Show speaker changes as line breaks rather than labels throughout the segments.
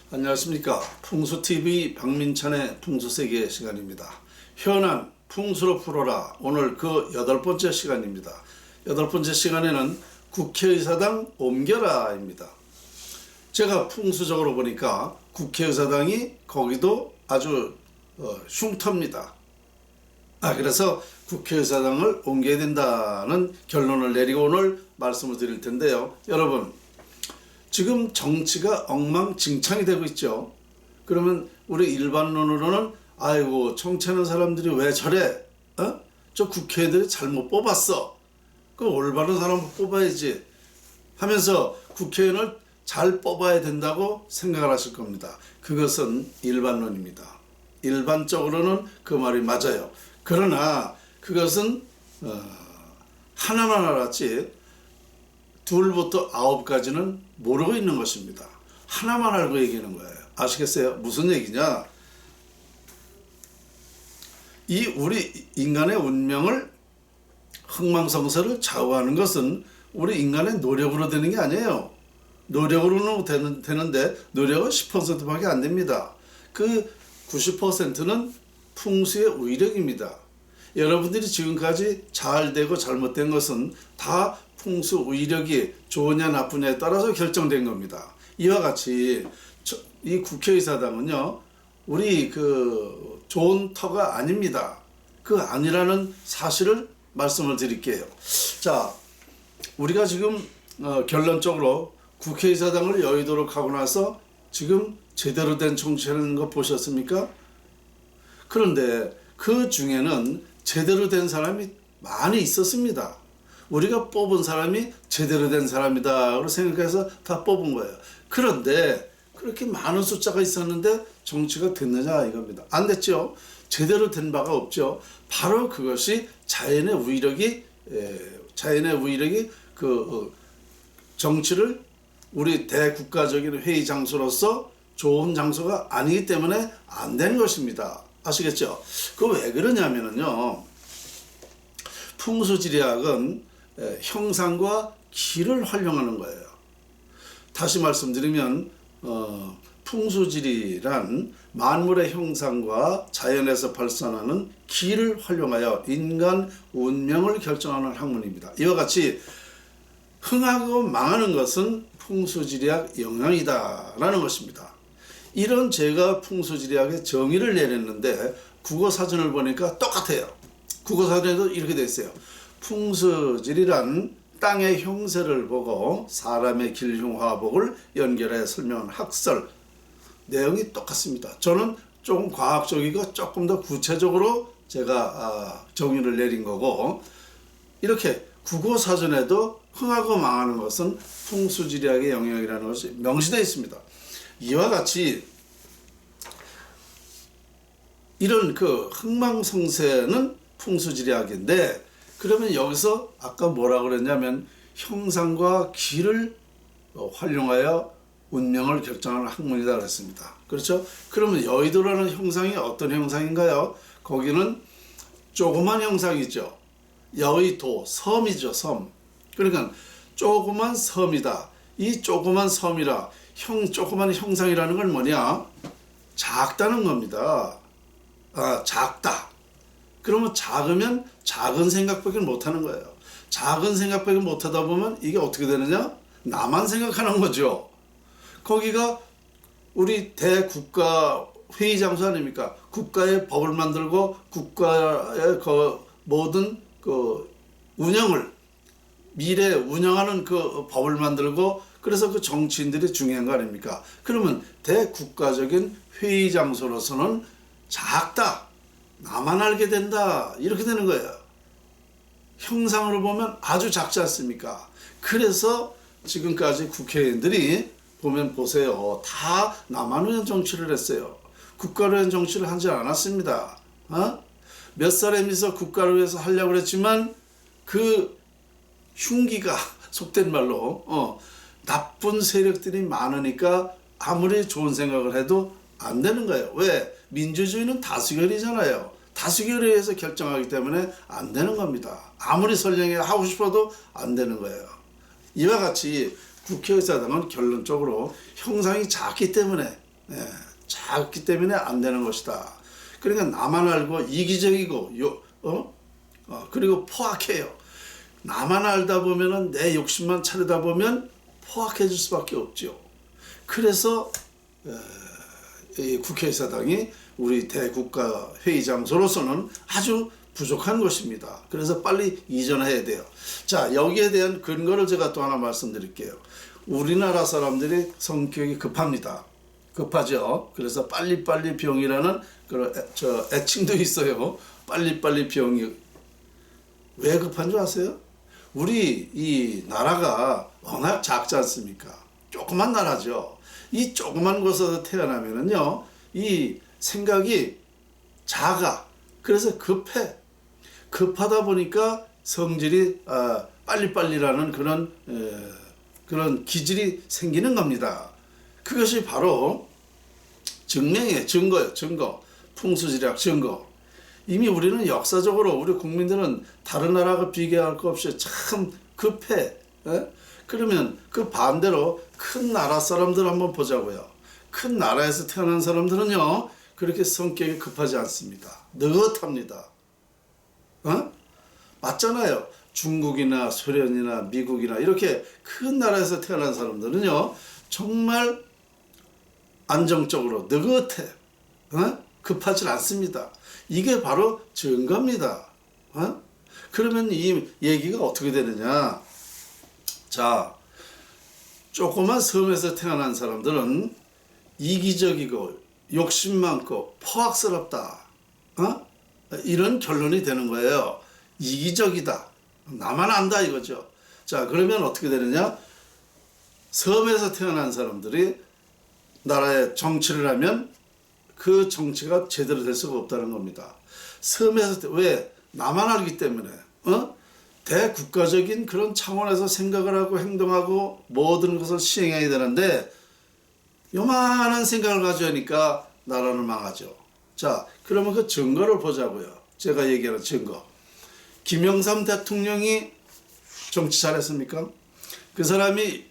안녕하십니까. 풍수TV 박민찬의 풍수세계 시간입니다. 현안 풍수로 풀어라. 오늘 그 8번째 시간입니다. 8번째 시간에는 국회의사당 옮겨라입니다. 제가 풍수적으로 보니까 국회의사당이 거기도 아주 흉터입니다. 그래서 국회의사당을 옮겨야 된다는 결론을 내리고 오늘 말씀을 드릴 텐데요. 여러분, 지금 정치가 엉망진창이 되고 있죠. 그러면 우리 일반론으로는 아이고 정치하는 사람들이 왜 저래? 저 국회의원들이 잘못 뽑았어. 그 올바른 사람을 뽑아야지 하면서 국회의원을 잘 뽑아야 된다고 생각을 하실 겁니다. 그것은 일반론입니다. 일반적으로는 그 말이 맞아요. 그러나 그것은 하나만 알았지 둘부터 9까지는 모르고 있는 것입니다. 하나만 알고 얘기하는 거예요. 아시겠어요? 무슨 얘기냐? 이 우리 인간의 운명을 흥망성쇠를 좌우하는 것은 우리 인간의 노력으로 되는 게 아니에요. 노력으로는 되는데 노력은 10%밖에 안 됩니다. 그 90%는 풍수의 위력입니다. 여러분들이 지금까지 잘 되고 잘못된 것은 다 풍수 위력이 좋으냐 나쁘냐에 따라서 결정된 겁니다. 이와 같이 이 국회의사당은요, 우리 그 좋은 터가 아닙니다. 그 아니라는 사실을 말씀을 드릴게요. 자, 우리가 지금 결론적으로 국회의사당을 여의도로 가고 나서 지금 제대로 된 정치하는 거 보셨습니까? 그런데 그 중에는 제대로 된 사람이 많이 있었습니다. 우리가 뽑은 사람이 제대로 된 사람이다 생각해서 다 뽑은 거예요. 그런데 그렇게 많은 숫자가 있었는데 정치가 됐느냐 이겁니다. 안 됐죠. 제대로 된 바가 없죠. 바로 그것이 자연의 위력이 그 정치를 우리 대국가적인 회의 장소로서 좋은 장소가 아니기 때문에 안 된 것입니다. 아시겠죠? 그 왜 그러냐면요, 풍수지리학은 형상과 기를 활용하는 거예요. 다시 말씀드리면 풍수지리란 만물의 형상과 자연에서 발산하는 기를 활용하여 인간 운명을 결정하는 학문입니다. 이와 같이 흥하고 망하는 것은 풍수지리학 영향이다라는 것입니다. 이런 제가 풍수지리학의 정의를 내렸는데 국어사전을 보니까 똑같아요. 국어사전에도 이렇게 돼 있어요. 풍수지리란 땅의 형세를 보고 사람의 길흉화복을 연결해 설명한 학설. 내용이 똑같습니다. 저는 조금 과학적이고 조금 더 구체적으로 제가 정의를 내린 거고, 이렇게 국어사전에도 흥하고 망하는 것은 풍수지리학의 영역이라는 것이 명시되어 있습니다. 이와 같이 이런 그 흥망성쇠는 풍수지리학인데, 그러면 여기서 아까 뭐라 그랬냐면 형상과 기를 활용하여 운명을 결정하는 학문이다 그랬습니다. 그렇죠? 그러면 여의도라는 형상이 어떤 형상인가요? 거기는 조그만 형상이죠. 여의도, 섬이죠, 섬. 그러니까 조그만 섬이다. 이 조그만 섬이라 조그만 형상이라는 건 뭐냐? 작다는 겁니다. 작다. 그러면 작으면 작은 생각밖에 못하는 거예요. 작은 생각밖에 못하다 보면 이게 어떻게 되느냐? 나만 생각하는 거죠. 거기가 우리 대국가 회의 장소 아닙니까? 국가의 법을 만들고 국가의 그 모든 그 운영을 미래 운영하는 그 법을 만들고, 그래서 그 정치인들이 중요한 거 아닙니까? 그러면 대국가적인 회의 장소로서는 작다. 나만 알게 된다. 이렇게 되는 거예요. 형상으로 보면 아주 작지 않습니까? 그래서 지금까지 국회의원들이 보면 보세요. 다 나만 위한 정치를 했어요. 국가를 위한 정치를 하지 않았습니다. 몇 사람이서 국가를 위해서 하려고 했지만 그 흉기가 속된 말로 나쁜 세력들이 많으니까 아무리 좋은 생각을 해도 안 되는 거예요. 왜? 민주주의는 다수결이잖아요. 다수결에 의해서 결정하기 때문에 안 되는 겁니다. 아무리 설령이 하고 싶어도 안 되는 거예요. 이와 같이 국회의사당은 결론적으로 형상이 작기 때문에 작기 때문에 안 되는 것이다. 그러니까 나만 알고 이기적이고 그리고 포악해요. 나만 알다 보면은 내 욕심만 차리다 보면 포악해질 수밖에 없죠. 그래서 이 국회의사당이 우리 대국가 회의 장소로서는 아주 부족한 것입니다. 그래서 빨리 이전해야 돼요. 자, 여기에 대한 근거를 제가 또 하나 말씀드릴게요. 우리나라 사람들이 성격이 급합니다. 급하죠. 그래서 빨리빨리 병이라는 그런 애칭도 있어요. 빨리빨리 병이. 왜 급한 줄 아세요? 우리 이 나라가 워낙 작지 않습니까? 조그만 나라죠. 이 조그만 곳에서 태어나면은요, 이 생각이 작아. 그래서 급해. 급하다 보니까 성질이 빨리빨리라는 그런 기질이 생기는 겁니다. 그것이 바로 증명이에요. 증거예요. 증거. 풍수지리학 증거. 이미 우리는 역사적으로 우리 국민들은 다른 나라하고 비교할 것 없이 참 급해. 그러면 그 반대로 큰 나라 사람들 한번 보자고요. 큰 나라에서 태어난 사람들은요, 그렇게 성격이 급하지 않습니다. 느긋합니다. 맞잖아요. 중국이나 소련이나 미국이나 이렇게 큰 나라에서 태어난 사람들은요, 정말 안정적으로 느긋해. 급하지 않습니다. 이게 바로 증거입니다. 그러면 이 얘기가 어떻게 되느냐? 자, 조그만 섬에서 태어난 사람들은 이기적이고 욕심 많고 포악스럽다. 이런 결론이 되는 거예요. 이기적이다. 나만 안다 이거죠. 자, 그러면 어떻게 되느냐? 섬에서 태어난 사람들이 나라에 정치를 하면 그 정치가 제대로 될 수가 없다는 겁니다. 섬에서 왜? 나만 알기 때문에. 대국가적인 그런 차원에서 생각을 하고 행동하고 모든 것을 시행해야 되는데 요만한 생각을 가지고 하니까 나라는 망하죠. 자, 그러면 그 증거를 보자고요. 제가 얘기하는 증거. 김영삼 대통령이 정치 잘했습니까? 그 사람이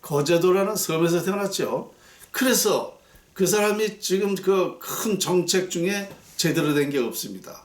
거제도라는 섬에서 태어났죠. 그래서 그 사람이 지금 그 큰 정책 중에 제대로 된 게 없습니다.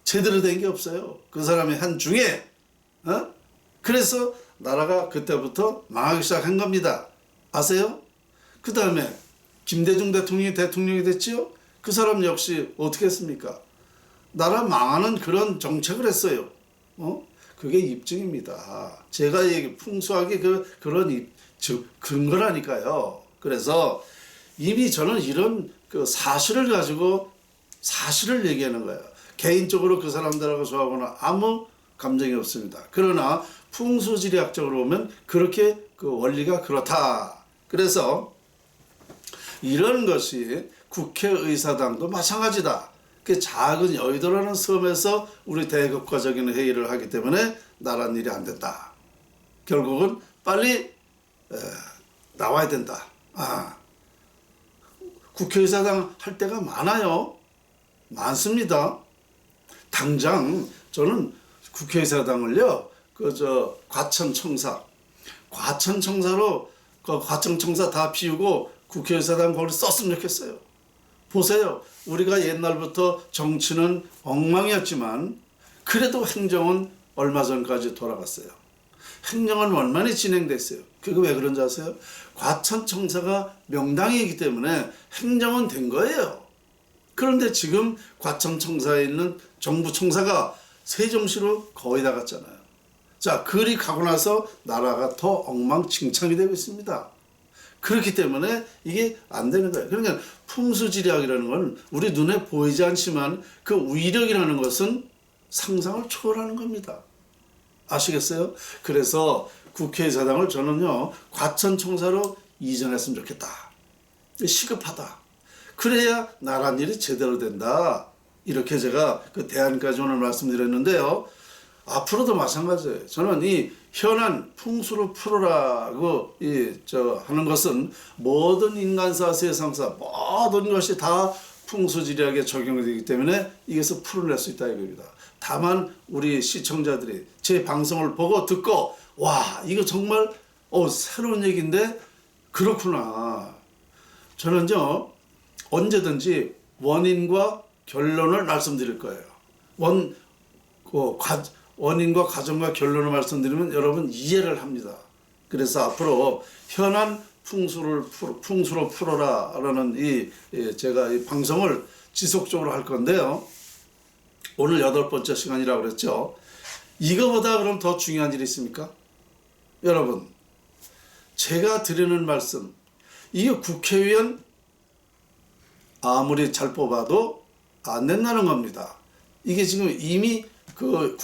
제대로 된 게 없어요. 그 사람이 한 중에, 그래서 나라가 그때부터 망하기 시작한 겁니다. 아세요? 그 다음에 김대중 대통령이 됐지요? 그 사람 역시 어떻게 했습니까? 나라 망하는 그런 정책을 했어요. 그게 입증입니다. 제가 풍수학이 그런 근거라니까요. 그래서 이미 저는 이런 그 사실을 가지고 사실을 얘기하는 거예요. 개인적으로 그 사람들하고 저하고는 아무 감정이 없습니다. 그러나 풍수지리학적으로 보면 그렇게 그 원리가 그렇다. 그래서 이런 것이 국회의사당도 마찬가지다. 그 작은 여의도라는 섬에서 우리 대국가적인 회의를 하기 때문에 나란 일이 안 된다. 결국은 빨리 나와야 된다. 국회의사당 할 때가 많아요. 많습니다. 당장 저는 국회의사당을요, 과천청사로 과천청사 다 비우고 국회의사당 거기 썼으면 좋겠어요. 보세요. 우리가 옛날부터 정치는 엉망이었지만 그래도 행정은 얼마 전까지 돌아갔어요. 행정은 원만히 진행됐어요. 그거 왜 그런지 아세요? 과천청사가 명당이기 때문에 행정은 된 거예요. 그런데 지금 과천청사에 있는 정부청사가 세종시로 거의 다 갔잖아요. 자, 그리 가고 나서 나라가 더 엉망진창이 되고 있습니다. 그렇기 때문에 이게 안 되는 거예요. 그러니까 풍수지리학이라는 건 우리 눈에 보이지 않지만 그 위력이라는 것은 상상을 초월하는 겁니다. 아시겠어요? 그래서 국회의사당을 저는요, 과천청사로 이전했으면 좋겠다. 시급하다. 그래야 나란 일이 제대로 된다. 이렇게 제가 그 대안까지 오늘 말씀드렸는데요. 앞으로도 마찬가지예요. 저는 이 현안 풍수를 풀어라고 하는 것은 모든 인간사, 세상사 모든 것이 다 풍수지리학에 적용되기 때문에 이것을 풀어낼 수 있다 이겁니다. 다만 우리 시청자들이 제 방송을 보고 듣고 와, 이거 정말 새로운 얘기인데 그렇구나. 저는요 언제든지 원인과 결론을 말씀드릴 거예요. 원인과 과정과 결론을 말씀드리면 여러분 이해를 합니다. 그래서 앞으로 현안 풍수로 풀어라라는 제가 이 방송을 지속적으로 할 건데요. 오늘 8번째 시간이라고 그랬죠. 이거보다 그럼 더 중요한 일이 있습니까? 여러분, 제가 드리는 말씀, 이게 국회의원 아무리 잘 뽑아도 안 된다는 겁니다. 이게 지금 이미 그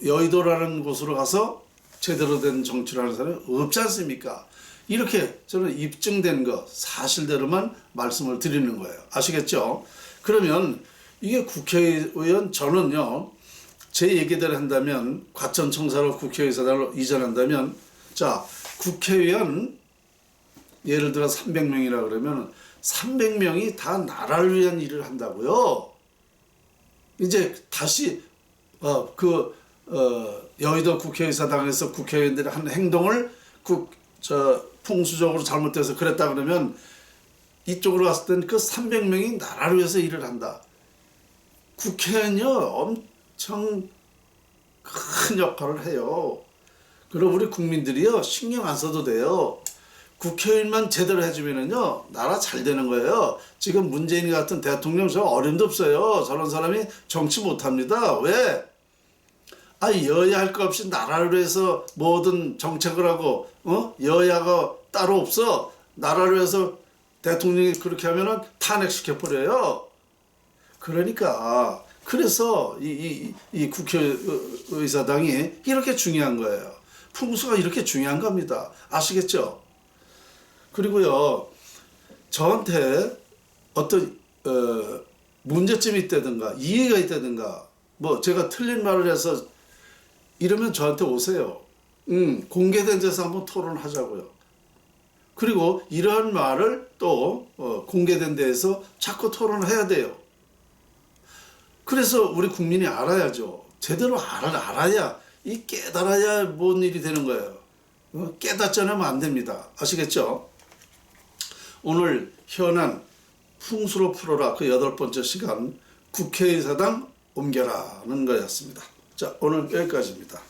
여의도라는 곳으로 가서 제대로 된 정치를 하는 사람이 없지 않습니까? 이렇게 저는 입증된 거 사실대로만 말씀을 드리는 거예요. 아시겠죠? 그러면 이게 국회의원 저는요 제 얘기대로 한다면 과천청사로 국회의사당으로 이전한다면 자 국회의원 예를 들어 300명이라 그러면 300명이 다 나라를 위한 일을 한다고요. 이제 다시 여의도 국회의사당에서 국회의원들이 한 행동을 풍수적으로 잘못돼서 그랬다 그러면 이쪽으로 갔을 때는 그 300명이 나라를 위해서 일을 한다. 국회의원요 엄청 큰 역할을 해요. 그리고 우리 국민들이요 신경 안 써도 돼요. 국회의원만 제대로 해주면은요 나라 잘 되는 거예요. 지금 문재인 같은 대통령 저 어림도 없어요. 저런 사람이 정치 못합니다. 왜? 여야 할 거 없이 나라를 위해서 모든 정책을 하고 여야가 따로 없어. 나라를 위해서 대통령이 그렇게 하면은 탄핵시켜버려요. 그러니까 그래서 이 국회의사당이 이렇게 중요한 거예요. 풍수가 이렇게 중요한 겁니다. 아시겠죠? 그리고요 저한테 어떤 문제점이 있다든가 이해가 있다든가 뭐 제가 틀린 말을 해서 이러면 저한테 오세요. 공개된 데서 한번 토론하자고요. 그리고 이러한 말을 또 공개된 데에서 자꾸 토론을 해야 돼요. 그래서 우리 국민이 알아야죠. 제대로 알아야 깨달아야 뭔 일이 되는 거예요. 깨닫지 않으면 안 됩니다. 아시겠죠? 오늘 현안 풍수로 풀어라 그 8번째 시간 국회의사당 옮겨라는 거였습니다. 자, 오늘 여기까지입니다.